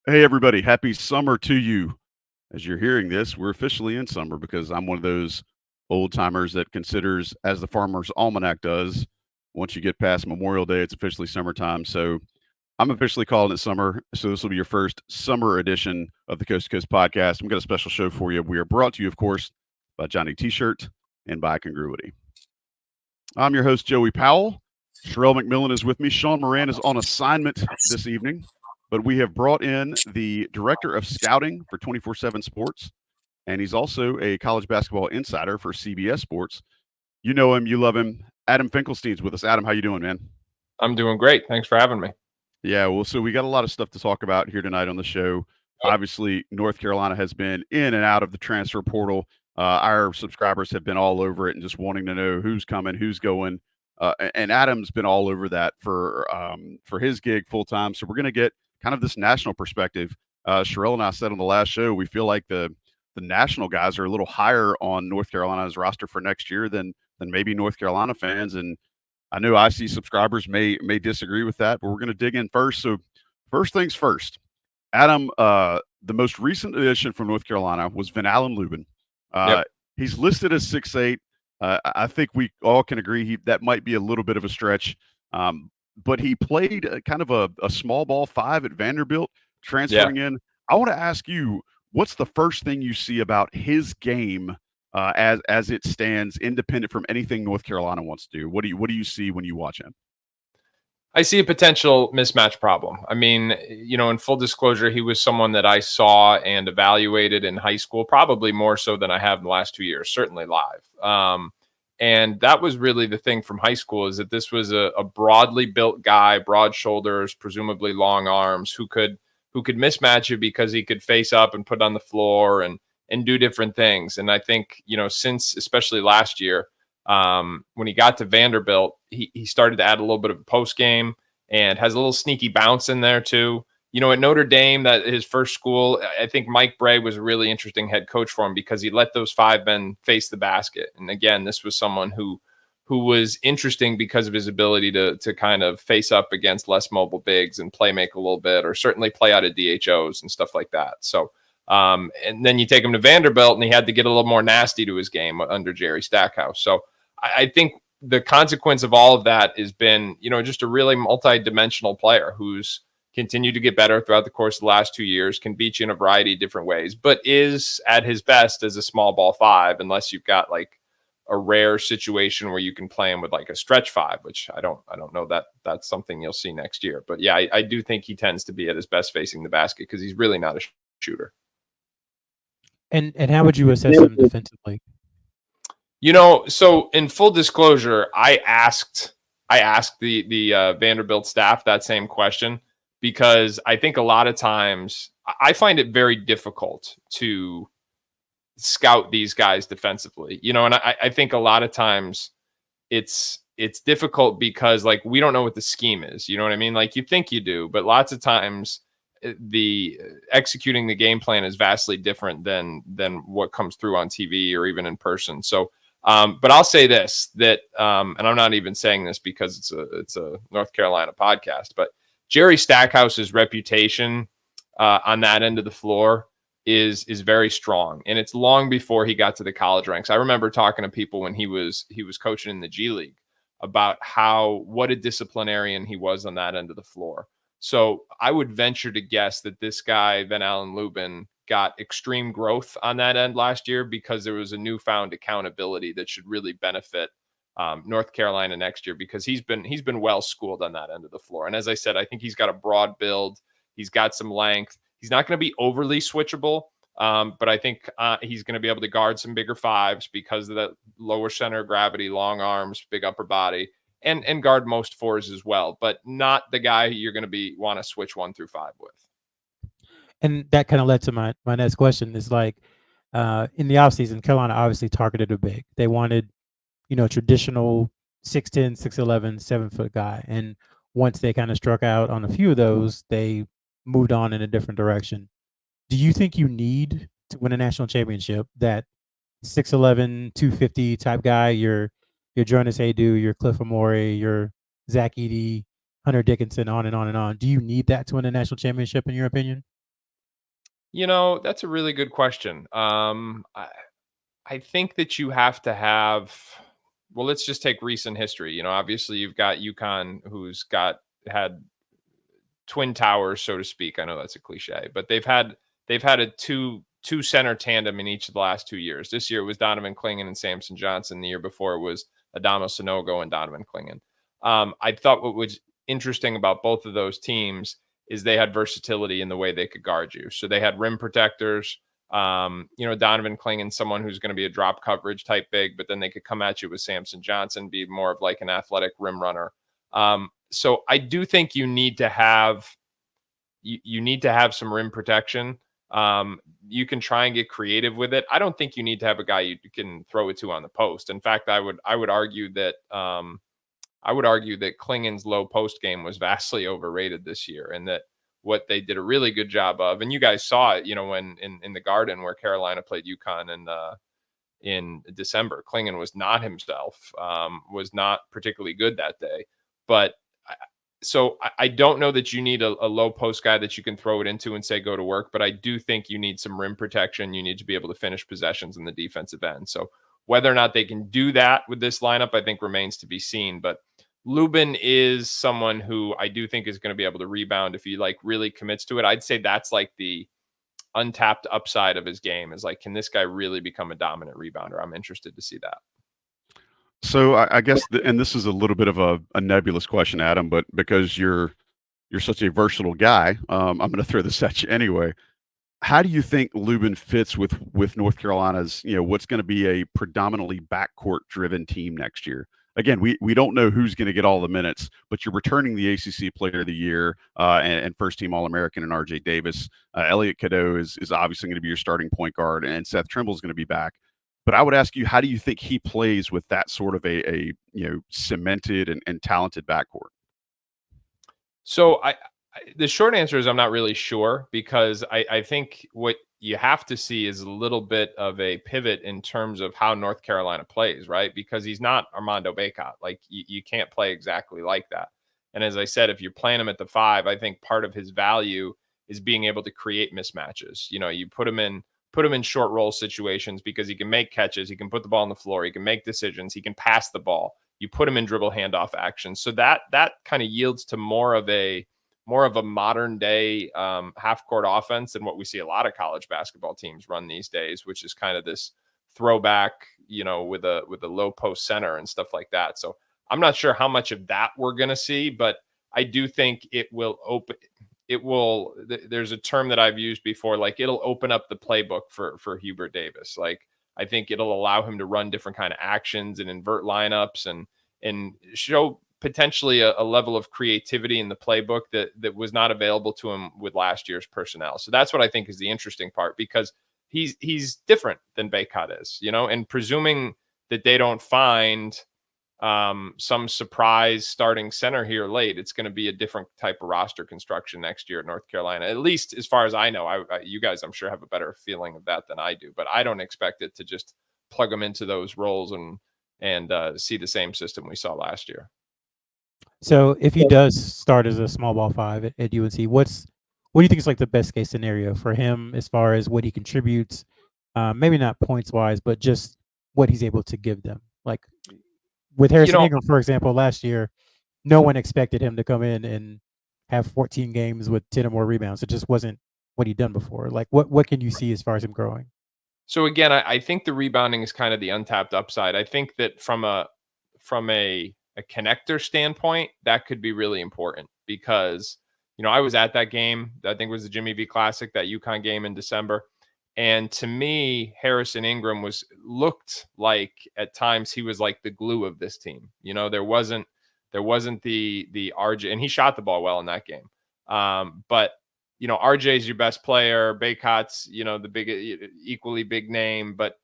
Hey, everybody. Happy summer to you. As you're hearing this, we're officially in summer because I'm one of those old timers that considers, as the Farmer's Almanac does, once you get past Memorial Day, it's officially summertime. So I'm officially calling it summer. So this will be your first summer edition of the Coast to Coast podcast. We've got a special show for you. We are brought to you, of course, by Johnny T-Shirt and by Congruity. I'm your host, Joey Powell. Sherrell McMillan is with me. Sean Moran is on assignment this evening, but we have brought in the director of scouting for 24/7 Sports, and he's also a college basketball insider for CBS Sports. You know him, you love him. Adam Finkelstein's with us. Adam, how you doing, man? I'm doing great. Thanks for having me. Yeah, well, so we got a lot of stuff to talk about here tonight on the show. Obviously, North Carolina has been in and out of the transfer portal. Our subscribers have been all over it and just wanting to know who's coming, who's going. And Adam's been all over that for his gig full time. So we're going to get kind of this national perspective. Sherrell and I said on the last show, we feel like the national guys are a little higher on North Carolina's roster for next year than maybe North Carolina fans. And I know IC subscribers may disagree with that, but we're going to dig in first. So first things first, Adam, the most recent addition from North Carolina was Ven-Allen Lubin. Yep. He's listed as 6'8". I think we all can agree that might be a little bit of a stretch. But he played kind of a small ball five at Vanderbilt, transferring in. I want to ask you, what's the first thing you see about his game as it stands, independent from anything North Carolina wants to do? What do you see when you watch him? I see a potential mismatch problem. I mean, in full disclosure, he was someone that I saw and evaluated in high school, probably more so than I have in the last 2 years, certainly live. And that was really the thing from high school, is that this was a broadly built guy, broad shoulders, presumably long arms, who could mismatch you because he could face up and put on the floor and do different things. And I think, since especially last year, when he got to Vanderbilt, he started to add a little bit of a post game and has a little sneaky bounce in there too. At Notre Dame, that his first school, I think Mike Bray was a really interesting head coach for him because he let those five men face the basket. And again, this was someone who was interesting because of his ability to kind of face up against less mobile bigs and play make a little bit, or certainly play out of DHOs and stuff like that. So, and then you take him to Vanderbilt and he had to get a little more nasty to his game under Jerry Stackhouse. So I think the consequence of all of that has been, just a really multi-dimensional player who's continued to get better throughout the course of the last 2 years, can beat you in a variety of different ways, but is at his best as a small ball five, unless you've got like a rare situation where you can play him with like a stretch five, which I don't know that that's something you'll see next year. But yeah, I do think he tends to be at his best facing the basket because he's really not a shooter. And how would you assess him defensively? So in full disclosure, I asked the Vanderbilt staff that same question because I think a lot of times I find it very difficult to scout these guys defensively, and I think a lot of times it's difficult because like we don't know what the scheme is, you know what I mean? Like you think you do, but lots of times the executing the game plan is vastly different than what comes through on TV or even in person. So but I'll say this, that and I'm not even saying this because it's a North Carolina podcast, but Jerry Stackhouse's reputation on that end of the floor is very strong, and it's long before he got to the college ranks. I remember talking to people when he was coaching in the G League about what a disciplinarian he was on that end of the floor. So I would venture to guess that this guy, Ven-Allen Lubin, got extreme growth on that end last year because there was a newfound accountability that should really benefit North Carolina next year, because he's been well schooled on that end of the floor. And as I said, I think he's got a broad build. He's got some length. He's not going to be overly switchable, but I think he's going to be able to guard some bigger fives because of that lower center of gravity, long arms, big upper body, and guard most fours as well, but not the guy you're going to want to switch 1 through 5 with. And that kind of led to my next question is like, in the offseason, Carolina obviously targeted a big. They wanted, traditional 6'10", 6'11", 7-foot guy. And once they kind of struck out on a few of those, they moved on in a different direction. Do you think you need to win a national championship that 6'11", 250 type guy, your Jonas Haydu, your Cliff Amore, your Zach Edey, Hunter Dickinson, on and on and on? Do you need that to win a national championship, in your opinion? That's a really good question. I think that you have to have, well, let's just take recent history. Obviously you've got UConn, who's had twin towers, so to speak. I know that's a cliche, but they've had a two center tandem in each of the last 2 years. This year it was Donovan Clingan and Samson Johnson. The year before it was Adamo Sanogo and Donovan Clingan. I thought what was interesting about both of those teams is they had versatility in the way they could guard you. So they had rim protectors. Donovan Clingan, someone who's going to be a drop coverage type big, but then they could come at you with Samson Johnson, be more of like an athletic rim runner. So I do think you need to have some rim protection. You can try and get creative with it. I don't think you need to have a guy you can throw it to on the post. In fact, I would argue that Klingan's low post game was vastly overrated this year, and that what they did a really good job of, and you guys saw it, when in the Garden where Carolina played UConn in December, Clingan was not himself, was not particularly good that day. But so I don't know that you need a low post guy that you can throw it into and say, go to work. But I do think you need some rim protection. You need to be able to finish possessions in the defensive end. So whether or not they can do that with this lineup, I think remains to be seen. But Lubin is someone who I do think is going to be able to rebound if he really commits to it. I'd say that's like the untapped upside of his game, is like, can this guy really become a dominant rebounder? I'm interested to see that. So I guess, and this is a little bit of a nebulous question, Adam, but because you're such a versatile guy, I'm going to throw this at you anyway. How do you think Lubin fits with North Carolina's, what's going to be a predominantly backcourt driven team next year? Again, we don't know who's going to get all the minutes, but you're returning the ACC Player of the Year and first team All-American in R.J. Davis. Elliot Cadeau is obviously going to be your starting point guard, and Seth Trimble is going to be back. But I would ask you, how do you think he plays with that sort of a cemented and talented backcourt? So the short answer is I'm not really sure, because I think what you have to see is a little bit of a pivot in terms of how North Carolina plays, right? Because he's not Armando Bacot. Like you can't play exactly like that. And as I said, if you're playing him at the 5, I think part of his value is being able to create mismatches. You put him in short roll situations because he can make catches, he can put the ball on the floor, he can make decisions, he can pass the ball. You put him in dribble handoff action. So that kind of yields to more of a modern day half court offense than what we see a lot of college basketball teams run these days, which is kind of this throwback, with a low post center and stuff like that. So I'm not sure how much of that we're going to see, but I do think there's a term that I've used before, like it'll open up the playbook for Hubert Davis. Like I think it'll allow him to run different kind of actions and invert lineups and show potentially a level of creativity in the playbook that was not available to him with last year's personnel. So that's what I think is the interesting part, because he's different than Bacot is, and presuming that they don't find some surprise starting center here late, it's going to be a different type of roster construction next year at North Carolina, at least as far as I know. You guys, I'm sure, have a better feeling of that than I do, but I don't expect it to just plug them into those roles and see the same system we saw last year. So if he does start as a small ball 5 at UNC, what do you think is like the best case scenario for him as far as what he contributes? Maybe not points wise, but just what he's able to give them. Like with Harrison Ingram, for example, last year, no one expected him to come in and have 14 games with 10 or more rebounds. It just wasn't what he'd done before. Like what can you see as far as him growing? So again, I think the rebounding is kind of the untapped upside. I think that from a connector standpoint, that could be really important, because, I was at that game. I think it was the Jimmy V Classic, that UConn game in December. And to me, Harrison Ingram looked like at times he was like the glue of this team. There wasn't the RJ, and he shot the ball well in that game. But RJ's your best player. Bacot's, the big, equally big name, but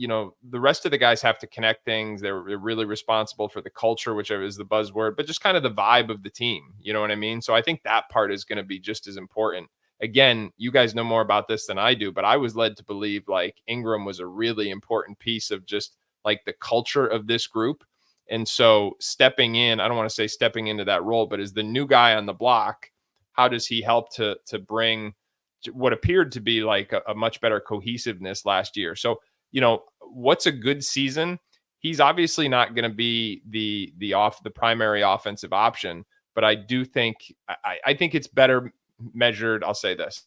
the rest of the guys have to connect things. They're really responsible for the culture, whichever is the buzzword, but just kind of the vibe of the team. You know what I mean? So I think that part is going to be just as important. Again, you guys know more about this than I do, but I was led to believe like Ingram was a really important piece of just like the culture of this group. And so stepping in, I don't want to say stepping into that role, but as the new guy on the block, how does he help to bring what appeared to be like a much better cohesiveness last year. So, what's a good season? He's obviously not going to be the primary offensive option, but I do think I think it's better measured. I'll say this: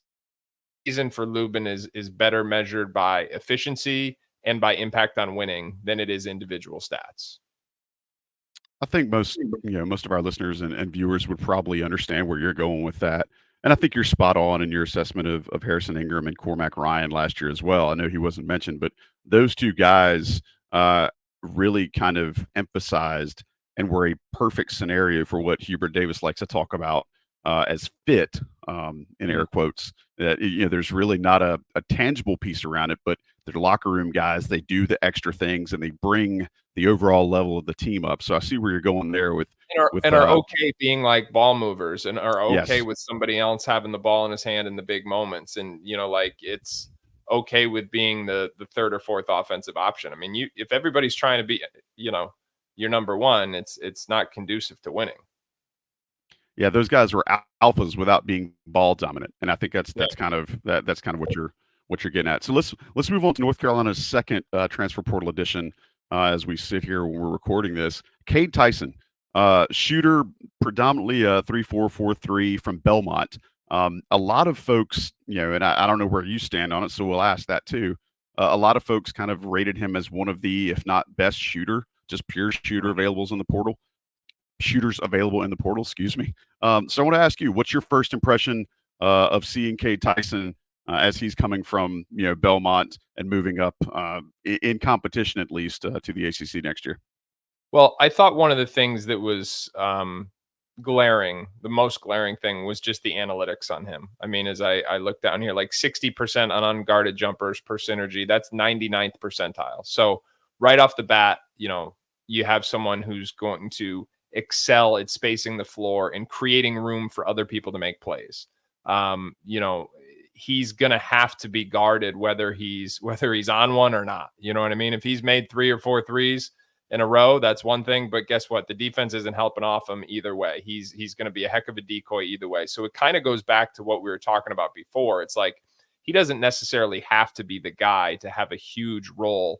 season for Lubin is better measured by efficiency and by impact on winning than it is individual stats. I think most of our listeners and viewers would probably understand where you're going with that. And I think you're spot on in your assessment of Harrison Ingram and Cormac Ryan last year as well. I know he wasn't mentioned, but those two guys really kind of emphasized and were a perfect scenario for what Hubert Davis likes to talk about as fit, in air quotes. That there's really not a tangible piece around it, but they're locker room guys. They do the extra things and they bring the overall level of the team up. So I see where you're going there with are okay being like ball movers and are okay Yes. with somebody else having the ball in his hand in the big moments. And, like it's okay with being the third or fourth offensive option. I mean, if everybody's trying to be, your number one, it's not conducive to winning. Yeah, those guys were alphas without being ball dominant, and I think that's kind of what you're getting at. So let's move on to North Carolina's second transfer portal edition as we sit here when we're recording this. Cade Tyson, shooter, predominantly 3-4-4-3 from Belmont. A lot of folks, and I don't know where you stand on it, so we'll ask that too. A lot of folks kind of rated him as one of the, if not best shooter, just pure shooter shooters available in the portal, excuse me. So I want to ask you, what's your first impression of seeing Cade Tyson as he's coming from Belmont and moving up in competition, at least, to the ACC next year? Well, I thought one of the things that was glaring, the most glaring thing was just the analytics on him. I mean, as I look down here, like 60% on unguarded jumpers per synergy, that's 99th percentile. So right off the bat, you have someone who's going to excel at spacing the floor and creating room for other people to make plays. He's going to have to be guarded whether he's on one or not. You know what I mean? If he's made 3 or 4 threes in a row, that's one thing, but guess what? The defense isn't helping off him either way. He's going to be a heck of a decoy either way. So it kind of goes back to what we were talking about before. It's like he doesn't necessarily have to be the guy to have a huge role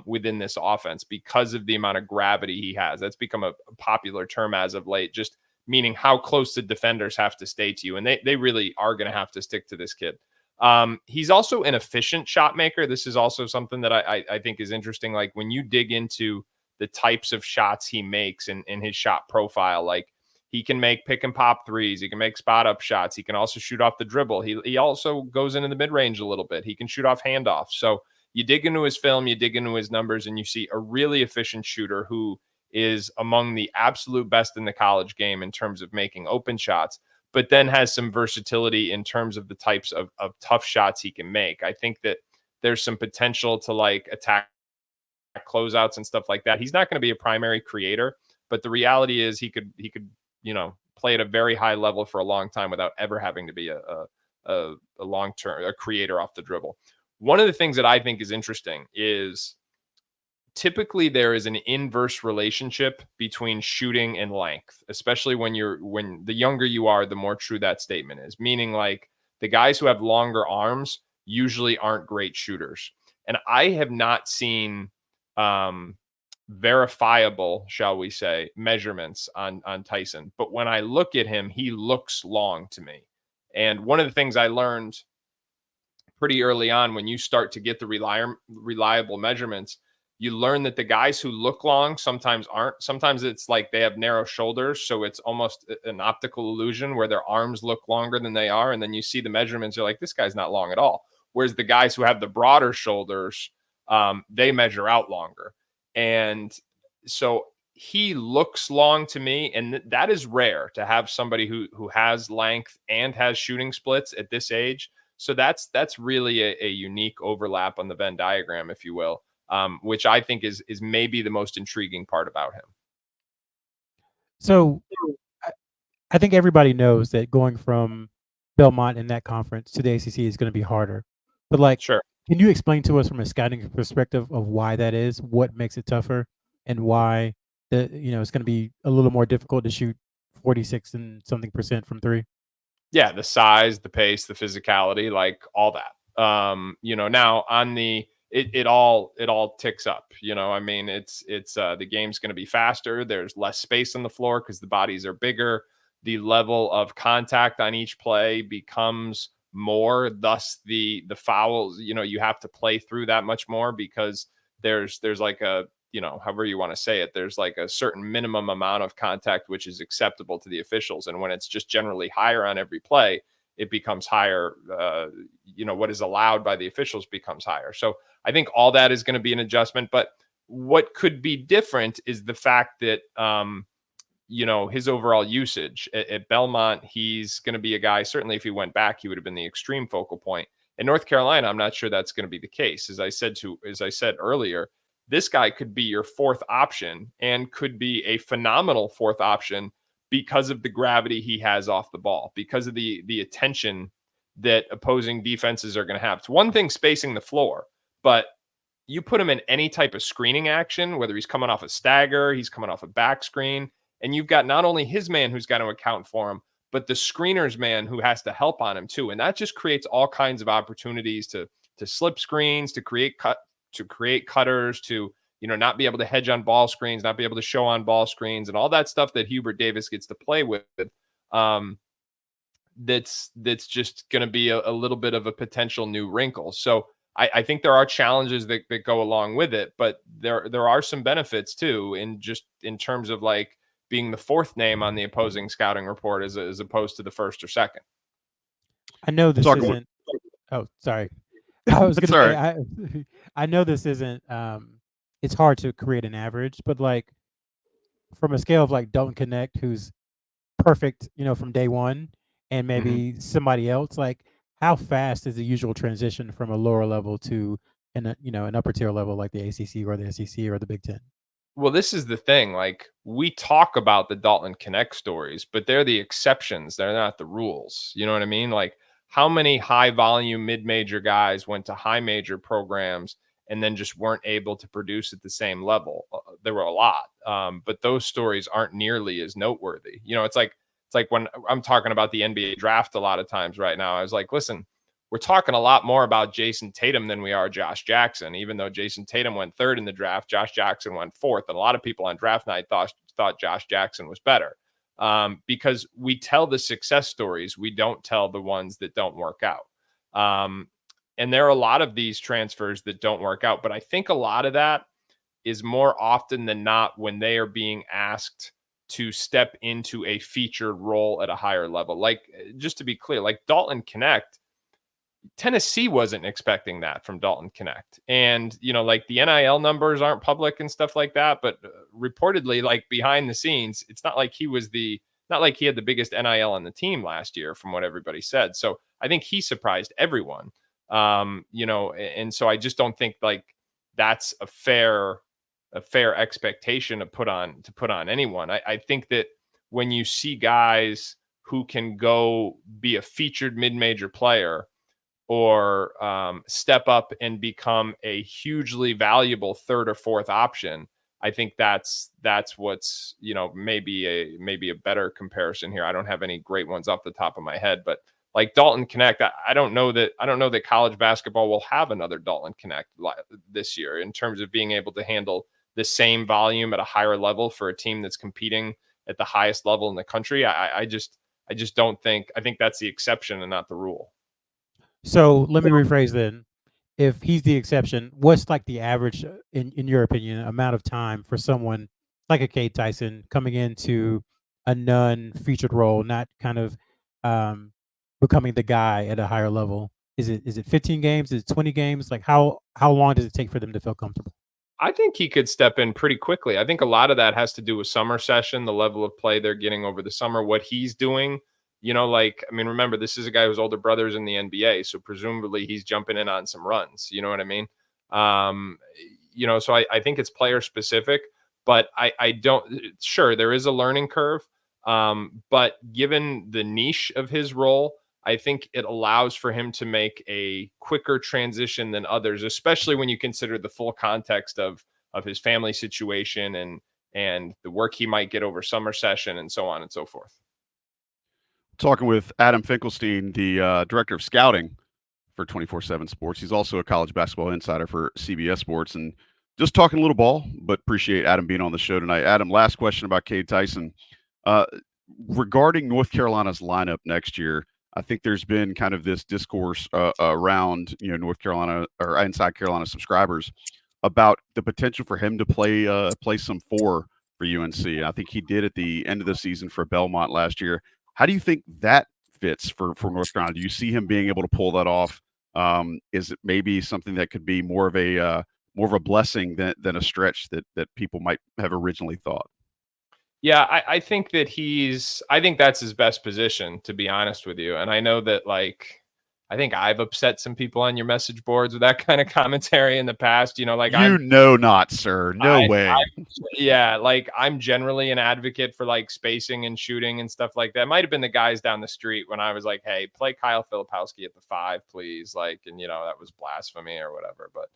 within this offense because of the amount of gravity he has. That's become a popular term as of late, just meaning how close the defenders have to stay to you. And they really are going to have to stick to this kid. He's also an efficient shot maker. This is also something that I think is interesting. Like when you dig into the types of shots he makes in his shot profile, like he can make pick and pop threes. He can make spot up shots. He can also shoot off the dribble. He also goes into the mid range a little bit. He can shoot off handoffs. So you dig into his film, you dig into his numbers, and you see a really efficient shooter who is among the absolute best in the college game in terms of making open shots, but then has some versatility in terms of the types of tough shots he can make. I think that there's some potential to like attack closeouts and stuff like that. He's not going to be a primary creator, but the reality is he could play at a very high level for a long time without ever having to be a long-term creator off the dribble. One of the things that I think is interesting is typically there is an inverse relationship between shooting and length, especially when the younger you are, the more true that statement is. Meaning like the guys who have longer arms usually aren't great shooters. And I have not seen verifiable, shall we say, measurements on Tyson. But when I look at him, he looks long to me. And one of the things I learned pretty early on, when you start to get the reliable measurements, you learn that the guys who look long sometimes aren't. Sometimes it's like they have narrow shoulders, so it's almost an optical illusion where their arms look longer than they are. And then you see the measurements, you're like, this guy's not long at all. Whereas the guys who have the broader shoulders, they measure out longer. And so he looks long to me, and that is rare to have somebody who has length and has shooting splits at this age. So that's really a unique overlap on the Venn diagram, if you will, which I think is maybe the most intriguing part about him. So I think everybody knows that going from Belmont in that conference to the ACC is going to be harder. But like, sure, can you explain to us from a scouting perspective of why that is, what makes it tougher, and why it's going to be a little more difficult to shoot 46 and something % from 3? Yeah, the size, the pace, the physicality, like all that. Now on it all ticks up. I mean, it's the game's going to be faster. There's less space on the floor because the bodies are bigger. The level of contact on each play becomes more. Thus, the fouls. You have to play through that much more because there's like a however you want to say it, there's like a certain minimum amount of contact which is acceptable to the officials. And when it's just generally higher on every play, it becomes higher. What is allowed by the officials becomes higher. So I think all that is going to be an adjustment. But what could be different is the fact that, his overall usage at Belmont, he's going to be a guy, certainly if he went back, he would have been the extreme focal point. In North Carolina, I'm not sure that's going to be the case. As I said earlier, this guy could be your fourth option and could be a phenomenal fourth option because of the gravity he has off the ball, because of the attention that opposing defenses are going to have. It's one thing spacing the floor, but you put him in any type of screening action, whether he's coming off a stagger, he's coming off a back screen, and you've got not only his man who's got to account for him, but the screener's man who has to help on him too. And that just creates all kinds of opportunities to slip screens, to create cutters, to not be able to hedge on ball screens, not be able to show on ball screens, and all that stuff that Hubert Davis gets to play with. That's just going to be a little bit of a potential new wrinkle. So I think there are challenges that go along with it, but there are some benefits too, in terms of like being the fourth name on the opposing scouting report as opposed to the first or second. I know this isn't. Oh, sorry. I was going to say, I know this isn't. It's hard to create an average, but like from a scale of like Dalton Connect, who's perfect, from day one, and maybe somebody else, like how fast is the usual transition from a lower level to an upper tier level like the ACC or the SEC or the Big Ten? Well, this is the thing. Like, we talk about the Dalton Connect stories, but they're the exceptions. They're not the rules. You know what I mean? Like, how many high volume mid-major guys went to high major programs and then just weren't able to produce at the same level? There were a lot, but those stories aren't nearly as noteworthy. It's like when I'm talking about the NBA draft a lot of times right now, I was like, listen, we're talking a lot more about Jason Tatum than we are Josh Jackson. Even though Jason Tatum went third in the draft, Josh Jackson went fourth. And a lot of people on draft night thought Josh Jackson was better, because we tell the success stories. We don't tell the ones that don't work out. And there are a lot of these transfers that don't work out. But I think a lot of that is more often than not when they are being asked to step into a featured role at a higher level. Like, just to be clear, like Dalton Connect, Tennessee wasn't expecting that from Dalton Connect. And, like the NIL numbers aren't public and stuff like that, but reportedly, like behind the scenes, it's not like he had the biggest NIL on the team last year from what everybody said. So I think he surprised everyone. And so I just don't think like that's a fair expectation to put on anyone. I think that when you see guys who can go be a featured mid-major player or step up and become a hugely valuable third or fourth option, I think that's what's, maybe a better comparison here. I don't have any great ones off the top of my head, but like Dalton Connect, I don't know that college basketball will have another Dalton Connect this year in terms of being able to handle the same volume at a higher level for a team that's competing at the highest level in the country. I just don't think. I think that's the exception and not the rule. So let me rephrase then. If he's the exception, what's like the average, in your opinion, amount of time for someone like a Cade Tyson coming into a non-featured role, not kind of becoming the guy at a higher level? Is it 15 games? Is it 20 games? Like how long does it take for them to feel comfortable? I think he could step in pretty quickly. I think a lot of that has to do with summer session, the level of play they're getting over the summer, what he's doing. Remember, this is a guy whose older brother's in the NBA, so presumably he's jumping in on some runs. You know what I mean? So I think it's player specific, but I don't. Sure, there is a learning curve, but given the niche of his role, I think it allows for him to make a quicker transition than others, especially when you consider the full context of his family situation and the work he might get over summer session and so on and so forth. Talking with Adam Finkelstein, the director of scouting for 24/7 Sports. He's also a college basketball insider for CBS Sports, and just talking a little ball, but appreciate Adam being on the show tonight. Adam, last question about Cade Tyson. Uh, Regarding North Carolina's lineup next year, I think there's been kind of this discourse around North Carolina or inside Carolina subscribers about the potential for him to play some four for UNC. I think he did at the end of the season for Belmont last year. How do you think that fits for North Carolina? Do you see him being able to pull that off? Is it maybe something that could be more of a blessing than a stretch that people might have originally thought? Yeah, I think that I think that's his best position, to be honest with you. And I know that, like, I think I've upset some people on your message boards with that kind of commentary in the past. Not, sir. No way. Yeah, like, I'm generally an advocate for like spacing and shooting and stuff like that. It might have been the guys down the street when I was like, hey, play Kyle Filipowski at the 5, please. Like, and that was blasphemy or whatever. But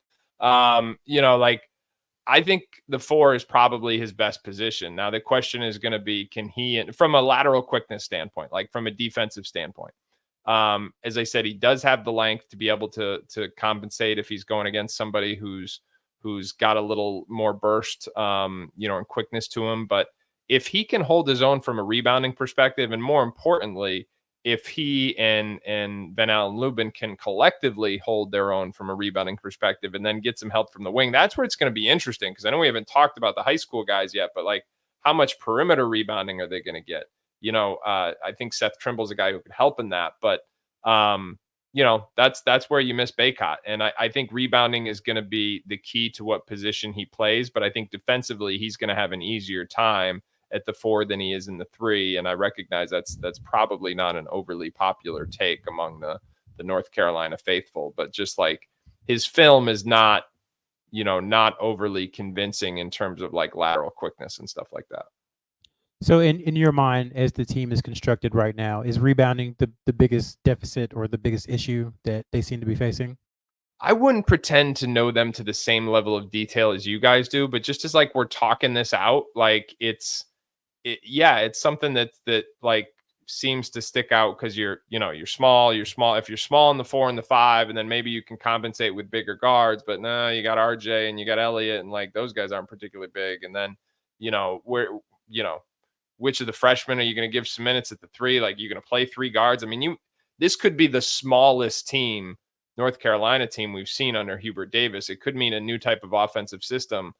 like, I think the 4 is probably his best position. Now, the question is going to be, can he, from a lateral quickness standpoint, like from a defensive standpoint, as I said, he does have the length to be able to compensate if he's going against somebody who's got a little more burst, and quickness to him. But if he can hold his own from a rebounding perspective, and more importantly, if he and Ven-Allen Lubin can collectively hold their own from a rebounding perspective and then get some help from the wing, that's where it's going to be interesting. Because I know we haven't talked about the high school guys yet, but like, how much perimeter rebounding are they going to get? I think Seth Trimble's a guy who could help in that, but that's where you miss Baycott. And I think rebounding is going to be the key to what position he plays. But I think defensively, he's going to have an easier time at the 4 than he is in the 3. And I recognize that's probably not an overly popular take among the North Carolina faithful, but just like, his film is not overly convincing in terms of like lateral quickness and stuff like that. So in your mind, as the team is constructed right now, is rebounding the biggest deficit or the biggest issue that they seem to be facing? I wouldn't pretend to know them to the same level of detail as you guys do, but just as like we're talking this out, like it's something that like seems to stick out because you're small. If you're small in the 4 and the 5, and then maybe you can compensate with bigger guards, but no, you got RJ and you got Elliott, and like those guys aren't particularly big. And then which of the freshmen are you going to give some minutes at the 3? Like, you're going to play 3 guards. I mean, this could be the smallest team, North Carolina team we've seen under Hubert Davis. It could mean a new type of offensive system.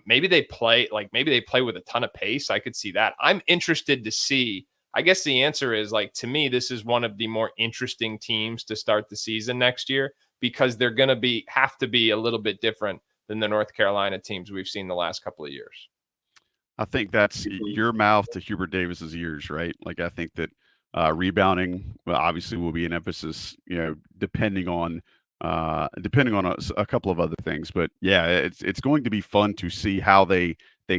Maybe they play with a ton of pace. I could see that. I'm interested to see. I guess the answer is, like, to me, this is one of the more interesting teams to start the season next year, because they're going to have to be a little bit different than the North Carolina teams we've seen the last couple of years. I think that's your mouth to Hubert Davis's ears, right? Like, I think that rebounding, obviously, will be an emphasis, depending on a couple of other things. But yeah, it's going to be fun to see how they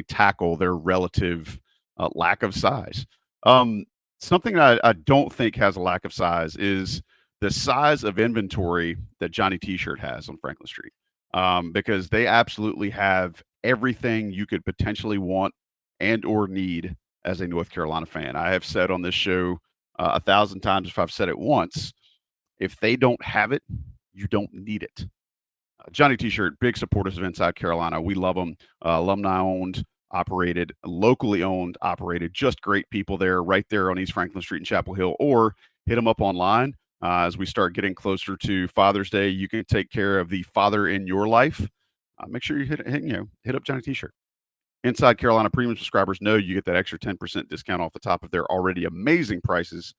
tackle their relative lack of size. Something I don't think has a lack of size is the size of inventory that Johnny T-Shirt has on Franklin Street, because they absolutely have everything you could potentially want and or need as a North Carolina fan. I have said on this show 1,000 times, if I've said it once, if they don't have it, you don't need it. Johnny T-Shirt, big supporters of Inside Carolina. We love them. Alumni owned, operated, locally owned, operated. Just great people there, right there on East Franklin Street in Chapel Hill. Or hit them up online. As we start getting closer to Father's Day, you can take care of the father in your life. Make sure you hit up Johnny T-Shirt. Inside Carolina premium subscribers know you get that extra 10% discount off the top of their already amazing prices,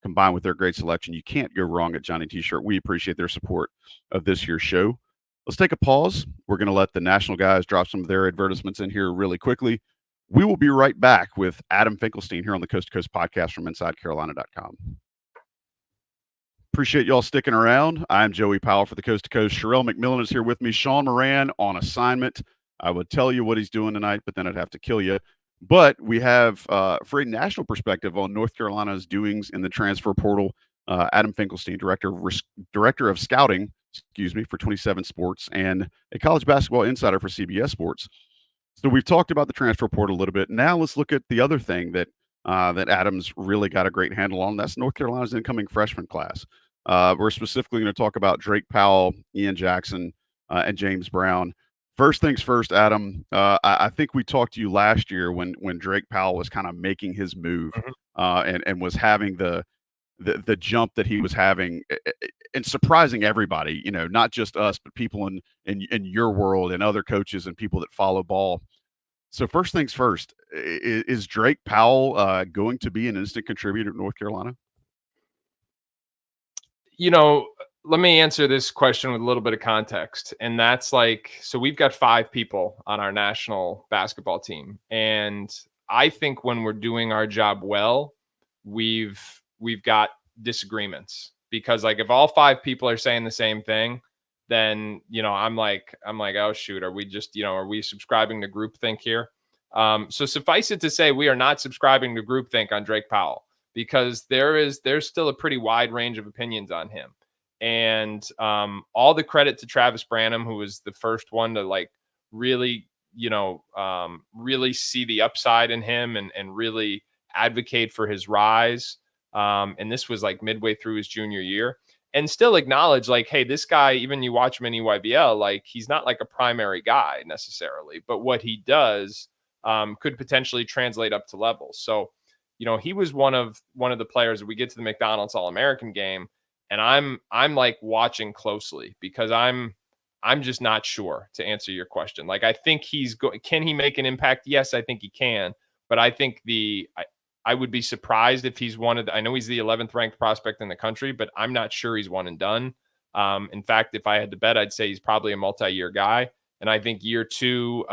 combined with their great selection. You can't go wrong at Johnny T-Shirt. We appreciate their support of this year's show. Let's take a pause. We're going to let the national guys drop some of their advertisements in here really quickly. We will be right back with Adam Finkelstein here on the Coast to Coast podcast from InsideCarolina.com. Appreciate y'all sticking around. I'm Joey Powell for the Coast to Coast. Sherrell McMillan is here with me. Sean Moran on assignment. I would tell you what he's doing tonight, but then I'd have to kill you. But we have, for a national perspective on North Carolina's doings in the transfer portal, Adam Finkelstein, director of scouting, for 27 Sports, and a college basketball insider for CBS Sports. So we've talked about the transfer portal a little bit. Now let's look at the other thing that that Adams really got a great handle on. That's North Carolina's incoming freshman class. We're specifically going to talk about Drake Powell, Ian Jackson, and James Brown. First things first, Adam. I think we talked to you last year when Drake Powell was kind of making his move, and was having the jump that he was having, and surprising everybody. Not just us, but people in your world and other coaches and people that follow ball. So first things first, is Drake Powell going to be an instant contributor to North Carolina? Let me answer this question with a little bit of context. And that's so we've got 5 people on our national basketball team. And I think when we're doing our job well, we've got disagreements, because if all 5 people are saying the same thing, then, I'm like, oh shoot, are we just, are we subscribing to groupthink here? So suffice it to say, we are not subscribing to groupthink on Drake Powell, because there's still a pretty wide range of opinions on him. And all the credit to Travis Branham, who was the first one to really, really see the upside in him and really advocate for his rise. And this was midway through his junior year, and still acknowledge hey, this guy, even you watch him in EYBL, he's not a primary guy necessarily, but what he does could potentially translate up to levels. So, he was one of the players that we get to the McDonald's All-American game, and I'm watching closely, because I'm just not sure, to answer your question. I think can he make an impact? Yes, I think he can, but I think I would be surprised if he's I know he's the 11th ranked prospect in the country, but I'm not sure he's one and done. In fact, if I had to bet, I'd say he's probably a multi-year guy. And I think year 2,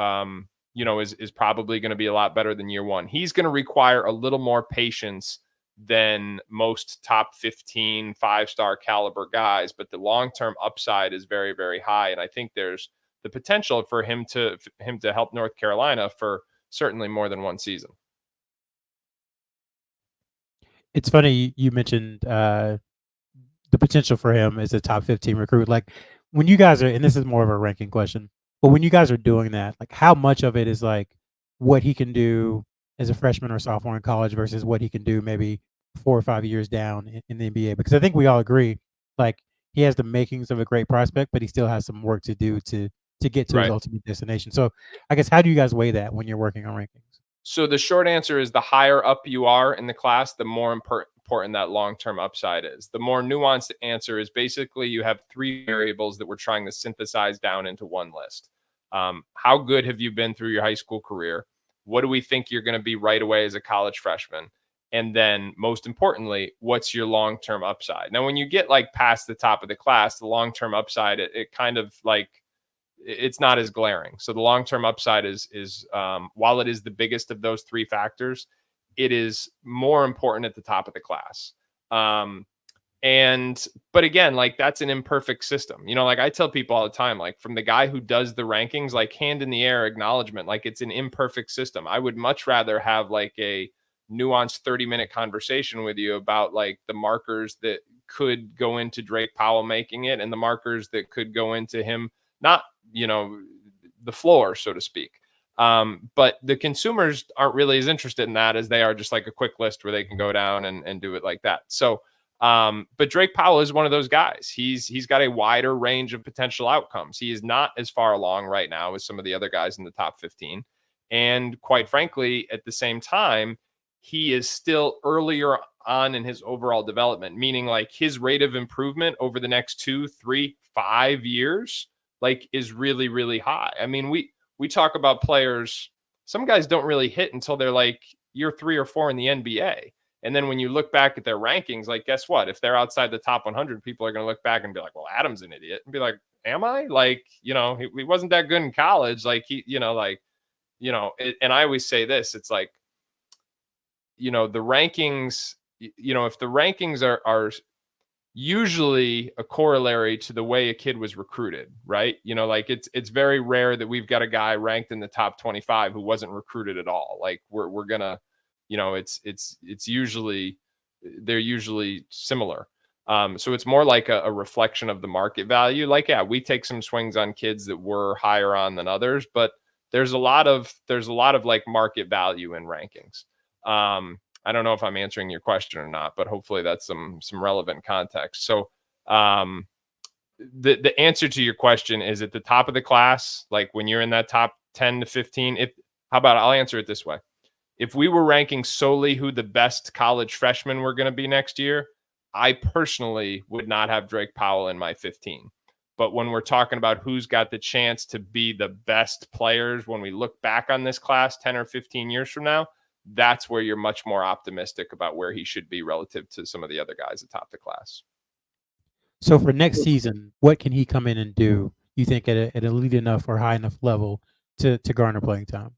is probably going to be a lot better than year 1. He's going to require a little more patience than most top 15 5-star caliber guys, but the long-term upside is very, very high. And I think there's the potential for him to help North Carolina for certainly more than one season. It's funny you mentioned the potential for him as a top 15 recruit. When you guys are, and this is more of a ranking question, but when you guys are doing that, how much of it is what he can do as a freshman or sophomore in college versus what he can do maybe 4 or 5 years down in the NBA? Because I think we all agree, he has the makings of a great prospect, but he still has some work to do to get to his ultimate destination. So I guess, how do you guys weigh that when you're working on rankings? So the short answer is, the higher up you are in the class, the more important that long-term upside is. The more nuanced answer is, basically you have 3 variables that we're trying to synthesize down into one list. How good have you been through your high school career? What do we think you're going to be right away as a college freshman? And then most importantly, what's your long-term upside? Now, when you get past the top of the class, the long-term upside, it kind of it's not as glaring. So the long-term upside is while it is the biggest of those 3 factors, it is more important at the top of the class. But again, that's an imperfect system. I tell people all the time, from the guy who does the rankings, hand in the air acknowledgement, it's an imperfect system. I would much rather have a nuanced 30-minute conversation with you about the markers that could go into Drake Powell making it, and the markers that could go into him not, the floor, so to speak. But the consumers aren't really as interested in that as they are just a quick list where they can go down and do it like that. So, but Drake Powell is one of those guys. He's got a wider range of potential outcomes. He is not as far along right now as some of the other guys in the top 15. And quite frankly, at the same time, he is still earlier on in his overall development, meaning his rate of improvement over the next 2, 3, 5 years, is really, really high. I mean, we talk about players, some guys don't really hit until they're year 3 or 4 in the NBA. And then when you look back at their rankings, guess what? If they're outside the top 100, people are going to look back and be like, well, Adam's an idiot. And be like, am I? He wasn't that good in college. And I always say this, it's the rankings, if the rankings are usually a corollary to the way a kid was recruited, right? It's very rare that we've got a guy ranked in the top 25 who wasn't recruited at all. We're gonna, it's usually, they're usually similar. So it's more a reflection of the market value. We take some swings on kids that were higher on than others, but there's a lot of market value in rankings. I don't know if I'm answering your question or not, but hopefully that's some relevant context. So the answer to your question is at the top of the class, like when you're in that top 10 to 15, I'll answer it this way. If we were ranking solely who the best college freshmen were going to be next year, I personally would not have Drake Powell in my 15. But when we're talking about who's got the chance to be the best players, when we look back on this class 10 or 15 years from now, that's where you're much more optimistic about where he should be relative to some of the other guys atop the class. So for next season, what can he come in and do, you think, at an elite enough or high enough level to garner playing time?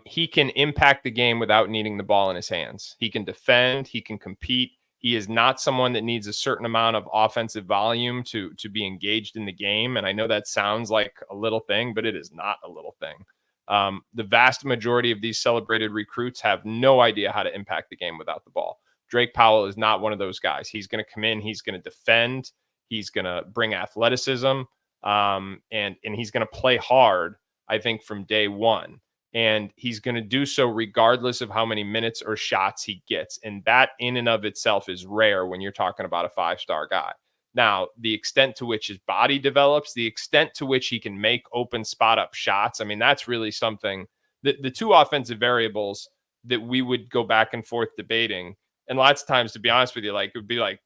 He can impact the game without needing the ball in his hands. He can defend. He can compete. He is not someone that needs a certain amount of offensive volume to be engaged in the game. And I know that sounds like a little thing, but it is not a little thing. The vast majority of these celebrated recruits have no idea how to impact the game without the ball. Drake Powell is not one of those guys. He's going to come in. He's going to defend. He's going to bring athleticism. And he's going to play hard, I think, from day one. And he's going to do so regardless of how many minutes or shots he gets. And that in and of itself is rare when you're talking about a 5-star guy. Now, the extent to which his body develops, the extent to which he can make open spot up shots, I mean, that's really something. The two offensive variables that we would go back and forth debating, and lots of times, to be honest with you, like it would be like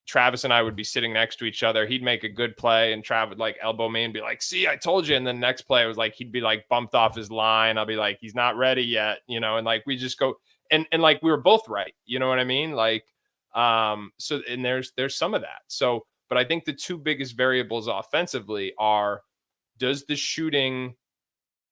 Travis and I would be sitting next to each other. He'd make a good play and Trav would like elbow me and be like, see, I told you. And then the next play was like, he'd be like bumped off his line. I'll be like, he's not ready yet, and like, we just go and like, we were both right. You know what I mean? Like, so, and there's some of that. So, but I think the two biggest variables offensively are, does the shooting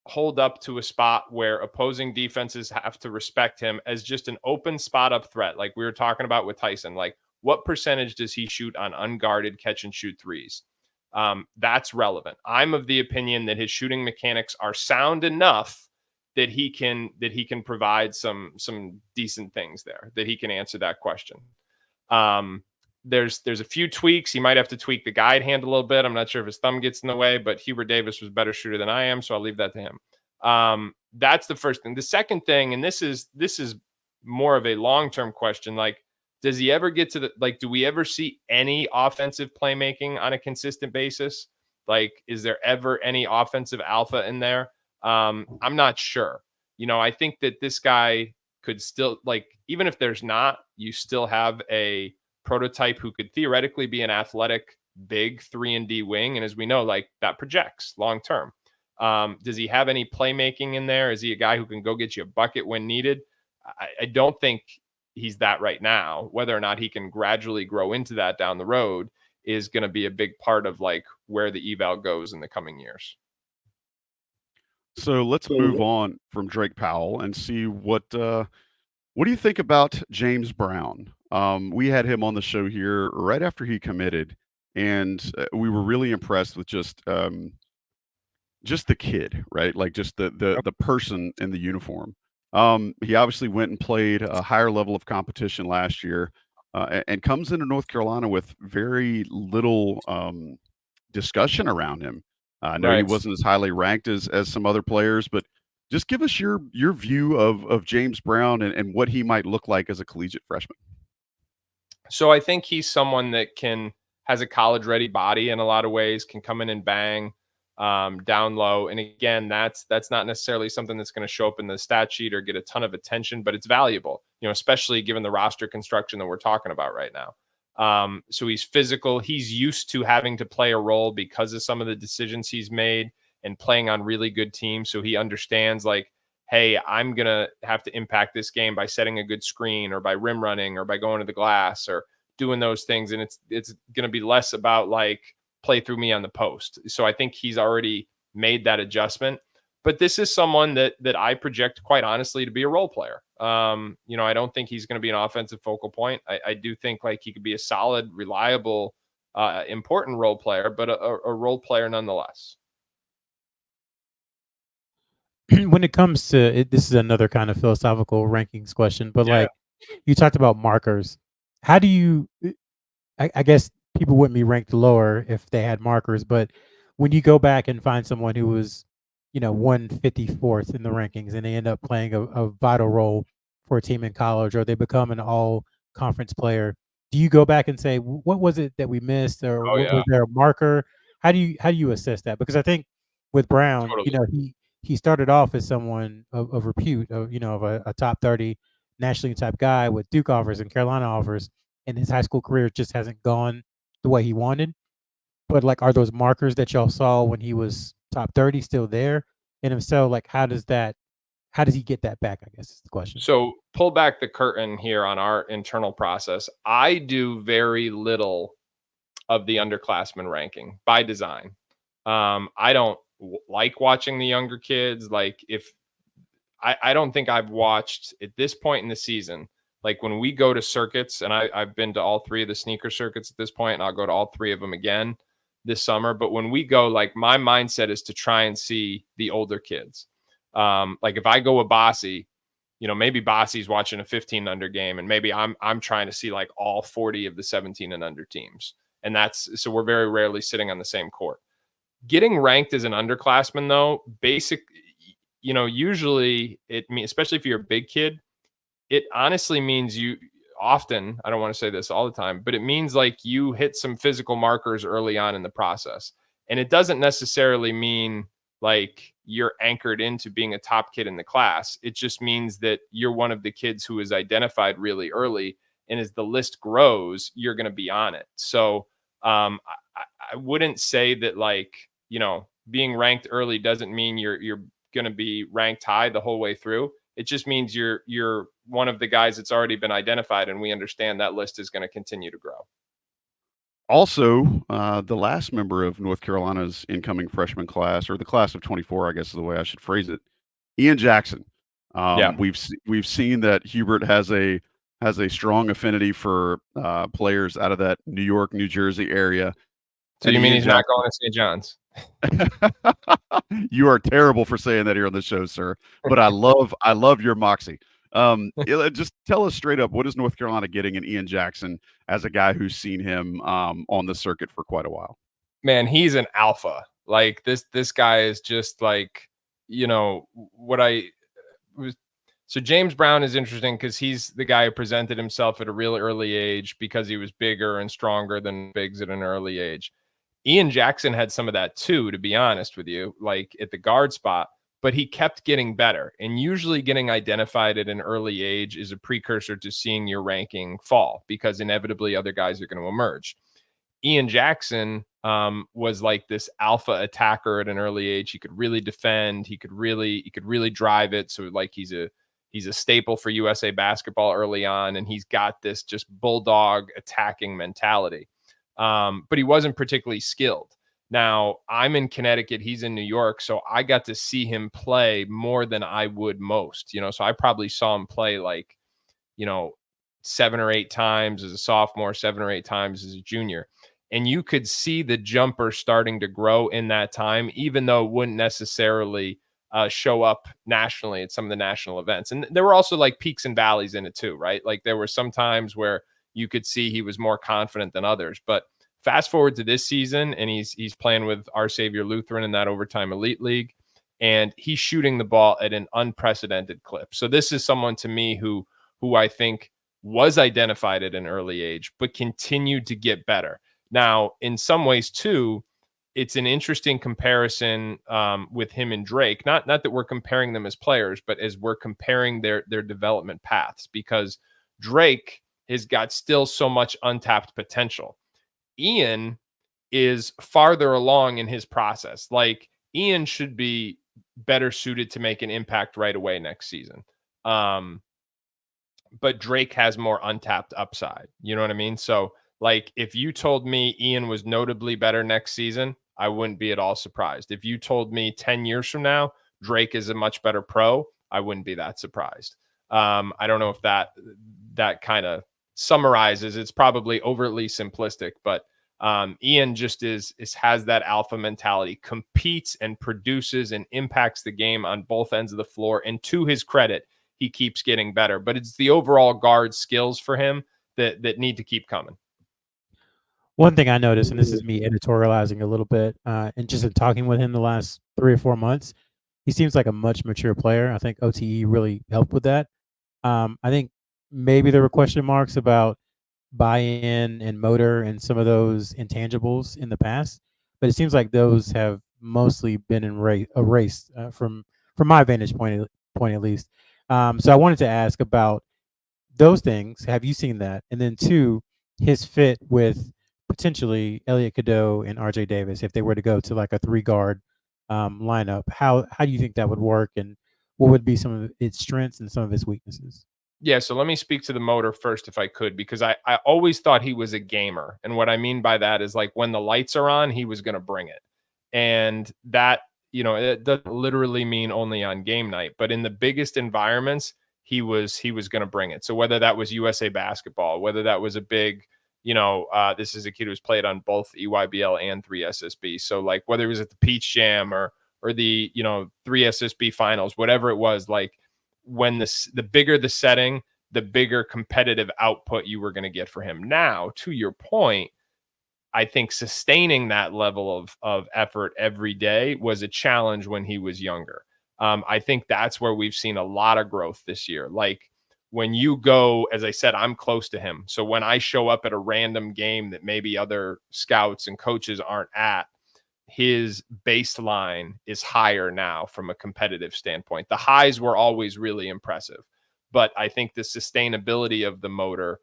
hold up to a spot where opposing defenses have to respect him as just an open spot up threat? Like we were talking about with Tyson, like, what percentage does he shoot on unguarded catch and shoot threes? That's relevant. I'm of the opinion that his shooting mechanics are sound enough that he can provide some decent things there, that he can answer that question. There's a few tweaks. He might have to tweak the guide hand a little bit. I'm not sure if his thumb gets in the way, but Hubert Davis was a better shooter than I am, so I'll leave that to him. That's the first thing. The second thing, and this is more of a long-term question, like, does he ever get to do we ever see any offensive playmaking on a consistent basis? Like, is there ever any offensive alpha in there? I'm not sure. I think that this guy could still, like, even if there's not, you still have a prototype who could theoretically be an athletic, big 3-and-D wing. And as we know, like, that projects long-term. Does he have any playmaking in there? Is he a guy who can go get you a bucket when needed? I don't think he's that right now. Whether or not he can gradually grow into that down the road is going to be a big part of like where the eval goes in the coming years. So let's move on from Drake Powell and see what do you think about James Brown? We had him on the show here right after he committed, and we were really impressed with just the kid, right? Like just the person in the uniform. He obviously went and played a higher level of competition last year, and comes into North Carolina with very little discussion around him. I know he wasn't as highly ranked as some other players, but just give us your view of James Brown and what he might look like as a collegiate freshman. So I think he's someone that has a college-ready body in a lot of ways, can come in and bang. Down low. And again, that's not necessarily something that's going to show up in the stat sheet or get a ton of attention, but it's valuable, especially given the roster construction that we're talking about right now. So he's physical. He's used to having to play a role because of some of the decisions he's made and playing on really good teams. So he understands, like, hey, I'm going to have to impact this game by setting a good screen or by rim running or by going to the glass or doing those things. And it's going to be less about like, play through me on the post. So I think he's already made that adjustment. But this is someone that I project, quite honestly, to be a role player. I don't think he's going to be an offensive focal point. I do think like he could be a solid, reliable, important role player, but a role player nonetheless. When it comes to it, this is another kind of philosophical rankings question, but like you talked about markers. How do you, I guess people wouldn't be ranked lower if they had markers, but when you go back and find someone who was, 154th in the rankings and they end up playing a vital role for a team in college, or they become an all-conference player, do you go back and say, what was it that we missed, or Oh yeah, was there a marker? How do you assess that? Because I think with Brown, totally. he started off as someone of repute, of a top 30 nationally type guy with Duke offers and Carolina offers, and his high school career just hasn't gone the way he wanted. But like, are those markers that y'all saw when he was top 30 still there? And if so, like, how does he get that back, I guess is the question. So pull back the curtain here on our internal process. I do very little of the underclassmen ranking by design. I don't like watching the younger kids. Like, if I don't think I've watched at this point in the season, like when we go to circuits, and I've been to all 3 of the sneaker circuits at this point, and I'll go to all 3 of them again this summer. But when we go, like, my mindset is to try and see the older kids. Like if I go with Bossy, maybe Bossy's watching a 15 under game, and maybe I'm trying to see like all 40 of the 17 and under teams. And so we're very rarely sitting on the same court. Getting ranked as an underclassman, though, usually it means, especially if you're a big kid, it honestly means you often, I don't want to say this all the time, but it means like you hit some physical markers early on in the process. And it doesn't necessarily mean like you're anchored into being a top kid in the class. It just means that you're one of the kids who is identified really early. And as the list grows, you're going to be on it. So I wouldn't say that, like, being ranked early doesn't mean you're going to be ranked high the whole way through. It just means you're one of the guys that's already been identified, and we understand that list is going to continue to grow. Also, the last member of North Carolina's incoming freshman class, or the class of 24, I guess is the way I should phrase it, Ian Jackson. Yeah. We've seen that Hubert has a strong affinity for players out of that New York, New Jersey area. So you mean he's not going to St. John's? You are terrible for saying that here on the show, sir. But I love your moxie. Just tell us straight up, what is North Carolina getting in Ian Jackson as a guy who's seen him on the circuit for quite a while? Man, he's an alpha. Like this guy is just like, so James Brown is interesting because he's the guy who presented himself at a real early age because he was bigger and stronger than bigs at an early age. Ian Jackson had some of that too, to be honest with you, like at the guard spot, but he kept getting better. And usually getting identified at an early age is a precursor to seeing your ranking fall, because inevitably other guys are going to emerge. Ian Jackson was like this alpha attacker at an early age. He could really defend. He could really drive it. So like he's a staple for USA basketball early on, and he's got this just bulldog attacking mentality. But he wasn't particularly skilled. Now, I'm in Connecticut, he's in New York, so I got to see him play more than I would most, so I probably saw him play like, 7 or 8 times as a sophomore, 7 or 8 times as a junior. And you could see the jumper starting to grow in that time, even though it wouldn't necessarily show up nationally at some of the national events. And there were also like peaks and valleys in it too, right? Like there were some times where you could see he was more confident than others. But fast forward to this season, and he's playing with Our Savior Lutheran in that overtime elite league, and he's shooting the ball at an unprecedented clip. So this is someone to me who I think was identified at an early age, but continued to get better. Now, in some ways too, it's an interesting comparison with him and Drake. Not that we're comparing them as players, but as we're comparing their development paths, because Drake has got still so much untapped potential. Ian is farther along in his process. Like, Ian should be better suited to make an impact right away next season. But Drake has more untapped upside. You know what I mean? So, like, if you told me Ian was notably better next season, I wouldn't be at all surprised. If you told me 10 years from now, Drake is a much better pro, I wouldn't be that surprised. I don't know if that kind of summarizes. It's probably overtly simplistic, but Ian just has that alpha mentality, competes and produces and impacts the game on both ends of the floor. And to his credit, he keeps getting better. But it's the overall guard skills for him that need to keep coming. One thing I noticed, and this is me editorializing a little bit, and just in talking with him the last 3 or 4 months, he seems like a much mature player. I think OTE really helped with that. I think maybe there were question marks about buy-in and motor and some of those intangibles in the past, but it seems like those have mostly been erased from my vantage point at least. So I wanted to ask about those things. Have you seen that? And then two, his fit with potentially Elliot Cadeau and RJ Davis if they were to go to like a three guard lineup. How do you think that would work, and what would be some of its strengths and some of its weaknesses? Yeah, so let me speak to the motor first if I could, because I always thought he was a gamer. And what I mean by that is like when the lights are on, he was going to bring it. And that, it doesn't literally mean only on game night, but in the biggest environments, he was going to bring it. So whether that was USA basketball, whether that was a big, this is a kid who's played on both EYBL and 3SSB. So like whether it was at the Peach Jam or the, 3SSB finals, whatever it was, like when the bigger the setting, the bigger competitive output you were going to get for him. Now, to your point, I think sustaining that level of effort every day was a challenge when he was younger. I think that's where we've seen a lot of growth this year. Like when you go, as I said, I'm close to him. So when I show up at a random game that maybe other scouts and coaches aren't at, his baseline is higher now from a competitive standpoint. The highs were always really impressive, but I think the sustainability of the motor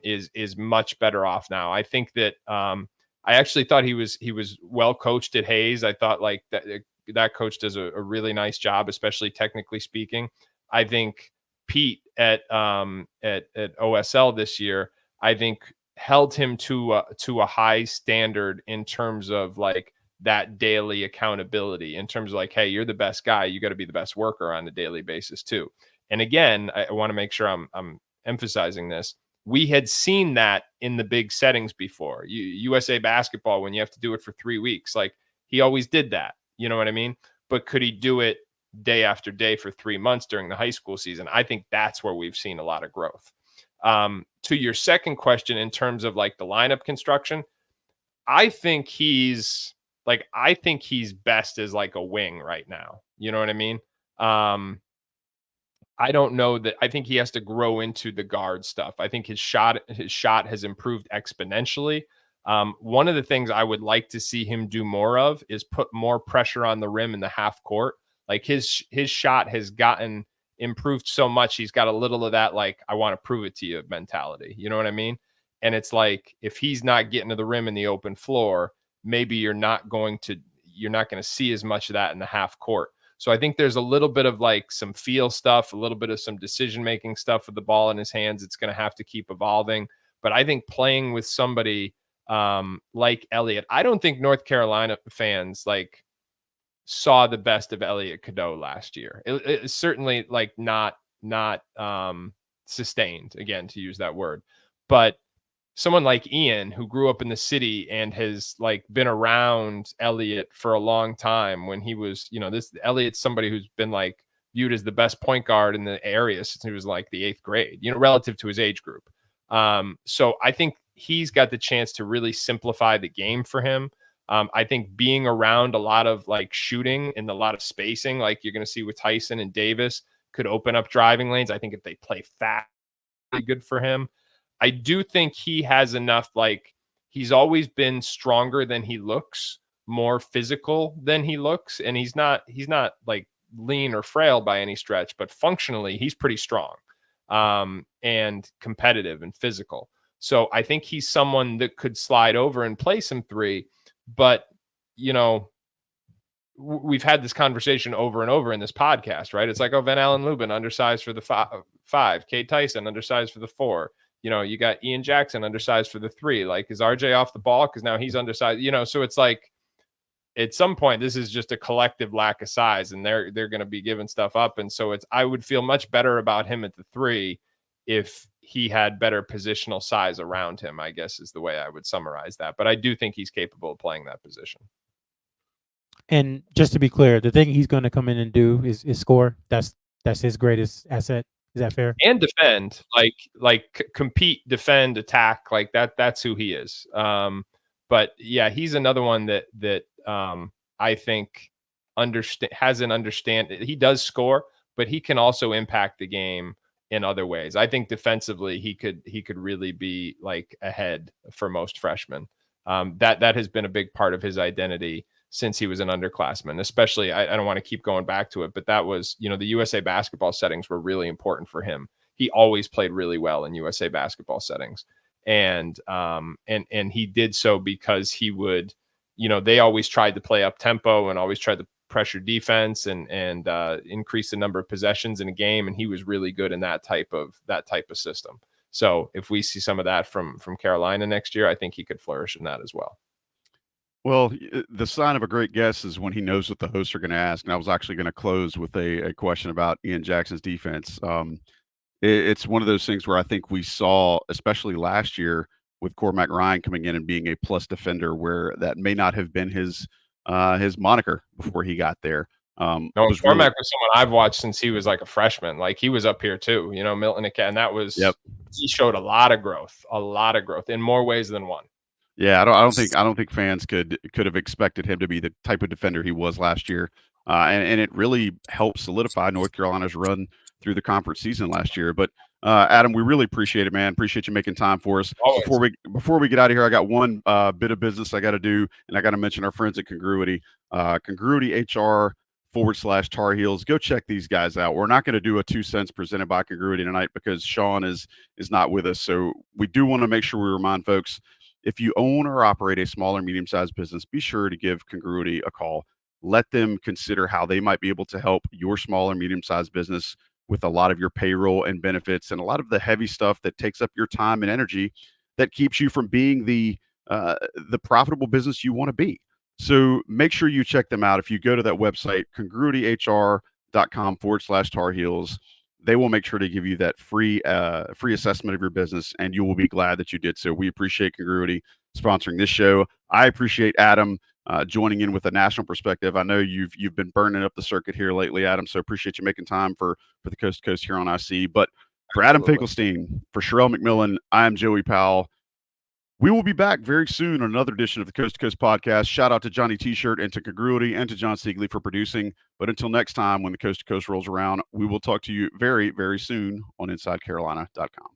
is much better off now. I think that I actually thought he was well coached at Hayes. I thought like that coach does a really nice job, especially technically speaking. I think Pete at OSL this year, I think held him to a high standard in terms of like that daily accountability, in terms of like, hey, you're the best guy, you got to be the best worker on a daily basis too. And again, I want to make sure I'm emphasizing this. We had seen that in the big settings before. USA basketball, when you have to do it for 3 weeks, like he always did that. You know what I mean? But could he do it day after day for 3 months during the high school season? I think that's where we've seen a lot of growth. To your second question, in terms of like the lineup construction, I think he's best as like a wing right now. You know what I mean? I don't know that. I think he has to grow into the guard stuff. I think his shot has improved exponentially. One of the things I would like to see him do more of is put more pressure on the rim in the half court. Like his shot has gotten improved so much. He's got a little of that, like, I want to prove it to you mentality. You know what I mean? And it's like, if he's not getting to the rim in the open floor, maybe you're not going to see as much of that in the half court. So I think there's a little bit of like some feel stuff, a little bit of some decision-making stuff with the ball in his hands. It's going to have to keep evolving. But I think playing with somebody like Elliot, I don't think North Carolina fans like saw the best of Elliot Cadeau last year. It's certainly like not sustained, again, to use that word. But someone like Ian, who grew up in the city and has like been around Elliot for a long time, when he was, this Elliot's somebody who's been like viewed as the best point guard in the area since he was like the 8th grade, relative to his age group. So I think he's got the chance to really simplify the game for him. I think being around a lot of like shooting and a lot of spacing, like you're going to see with Tyson and Davis, could open up driving lanes. I think if they play fast, really good for him. I do think he has enough, like he's always been stronger than he looks, more physical than he looks. And he's not like lean or frail by any stretch, but functionally he's pretty strong and competitive and physical. So I think he's someone that could slide over and play some three, but we've had this conversation over and over in this podcast, right? It's like, oh, Ven-Allen Lubin undersized for the 5, Cade Tyson undersized for the 4. You got Ian Jackson undersized for the 3. Like, is RJ off the ball because now he's undersized? So it's like at some point this is just a collective lack of size, and they're going to be giving stuff up. And so I would feel much better about him at the 3 if he had better positional size around him, I guess is the way I would summarize that. But I do think he's capable of playing that position. And just to be clear, the thing he's going to come in and do is score. That's his greatest asset. Is that fair? And defend, like compete, defend, attack, like that. That's who he is. But yeah, he's another one that I think has an understand. He does score, but he can also impact the game in other ways. I think defensively he could really be like ahead for most freshmen. That has been a big part of his identity since he was an underclassman. Especially, I don't want to keep going back to it, but that was, the USA basketball settings were really important for him. He always played really well in USA basketball settings, and he did so because he would, they always tried to play up tempo and always tried to pressure defense and increase the number of possessions in a game, and he was really good in that type of system. So if we see some of that from Carolina next year, I think he could flourish in that as well. Well, the sign of a great guest is when he knows what the hosts are going to ask. And I was actually going to close with a question about Ian Jackson's defense. It's one of those things where I think we saw, especially last year, with Cormac Ryan coming in and being a plus defender, where that may not have been his moniker before he got there. No, Cormac was someone I've watched since he was like a freshman. Like he was up here too, Milton, and that was, he showed a lot of growth in more ways than one. Yeah, I don't think fans could have expected him to be the type of defender he was last year, and it really helped solidify North Carolina's run through the conference season last year. But Adam, we really appreciate it, man. Appreciate you making time for us. Always. Before we get out of here, I got one bit of business I got to do, and I got to mention our friends at Congruity, Congruity HR/Tar Heels. Go check these guys out. We're not going to do a 2 cents presented by Congruity tonight because Sean is not with us. So we do want to make sure we remind folks, if you own or operate a small or medium-sized business, be sure to give Congruity a call. Let them consider how they might be able to help your small or medium-sized business with a lot of your payroll and benefits and a lot of the heavy stuff that takes up your time and energy that keeps you from being the profitable business you want to be. So make sure you check them out. If you go to that website, congruityhr.com/Tar Heels, they will make sure to give you that free assessment of your business, and you will be glad that you did so. We appreciate Congruity sponsoring this show. I appreciate Adam joining in with a national perspective. I know you've been burning up the circuit here lately, Adam, so appreciate you making time for the Coast to Coast here on IC. But for Adam Finkelstein, for Sherrell McMillan, I'm Joey Powell. We will be back very soon on another edition of the Coast to Coast podcast. Shout out to Johnny T-Shirt and to Congruity and to John Siegley for producing. But until next time, when the Coast to Coast rolls around, we will talk to you very, very soon on InsideCarolina.com.